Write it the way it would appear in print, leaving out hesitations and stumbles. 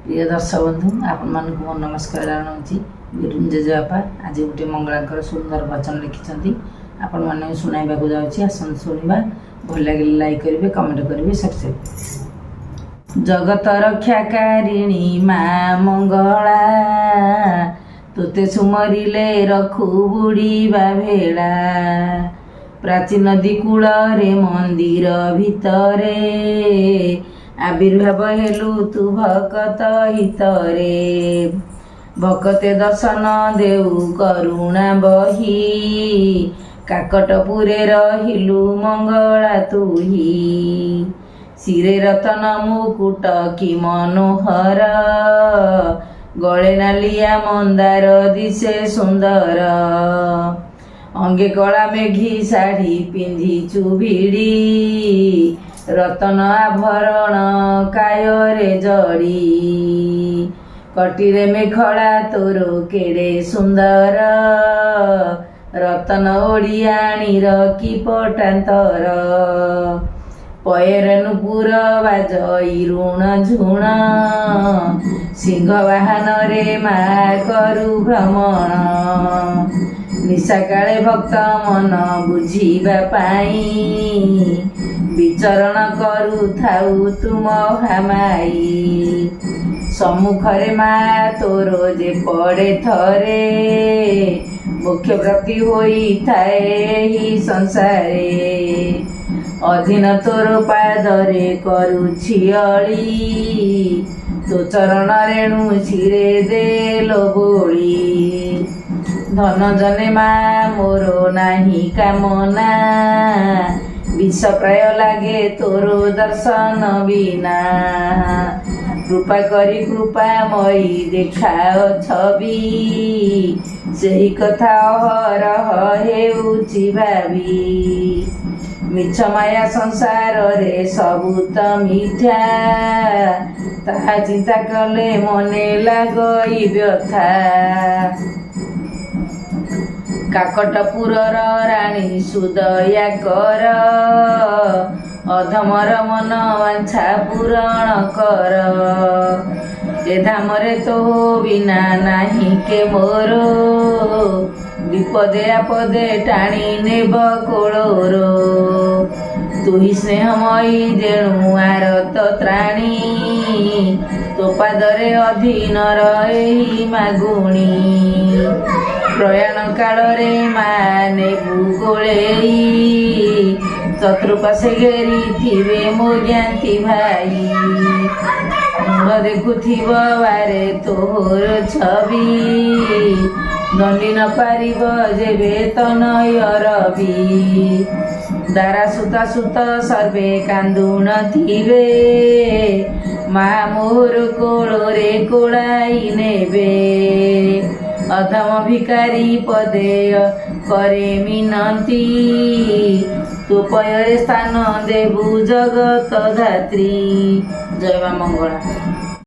प्रिय दर्शक बंधु आपण मो नमस्कार जनाऊँगी बिरुन जेजेबापा आज गोटे मंगला सुंदर वचन लिखिं आपण मैंने शुणाइबा जाऊँगी आसन शुणा भल लगे लाइक करेंगे कमेंट करेंगे सब्सक्राइब। जगत रक्षाकारिणी माँ मंगला तोते सुमरिले रखु बुड़ीबा भेड़ा प्राचीन नदी कूल रे मंदिर भितरे आविर्भाव हेलु तू भकत हितरे भकते दर्शन देउ करुणा बही काकटपुरे रहिलु मंगला तुही सिरे रतन मुकुट कि मनोहर गले नालिया मंदार दिशे सुंदर अंगे कला मेघी शाढ़ी पिंधि चुभिड़ी रतन आभरण कायरे जड़ी कटिरे मेखला तोर केड़े सुंदर रतन ओडियाणीर कि पटांतर पयर नुपुर बाजई ऋण झुण सिंह वाहन रे मा करु भ्रमण निशा काले भक्त मन बुझीबा पाई विचरण करू थाउ तुम हामाई सम्मुखरे मा तोर जे पड़े थरे मुख्य प्राप्ति होई थाए ही संसारे अधीन तोर पादरे करुछि अली तो चरण रेणु छिरे देलो बोली धन जने मा मोर नाही कामना विष प्राय लागे तोर दर्शन बिना कृपा करी कृपामयी देखाओ छवि सेही कथा अहरह हेउछि भावी मिछ माया संसार रे सबु त मिथ्या ताहा चिंता कले मने लागई व्यथा काकटपुर राणी सुदया कर अधमर मन वांछा पूरण कर ए धामरे तो बिना नाही के मोर विपदे आपदे टाणी नेब कोळोरो तुही स्नेहमयी जेणु आरत त्राणी तो पादरे अधीन रही मागुणी प्रयाण काल रे माने भूगोलेई चतुर्पाशे घेरी थिबे मो ज्ञाति भाई मुंड देखुथिब बारे तोर छवि दंडी न पारिब जेबे तनय रवि दारा सुता सुत सर्वे कांदुन थिबे मा मोर कोଳରେ कोड़ाई नेबे अधम भिकारी पदेय करे मिनती तू पୟରେ ସ୍ଥାନ ଦେବୁ ଜଗତ ଧାତ୍ରୀ। ଜୟ ମା ମଙ୍ଗଳା।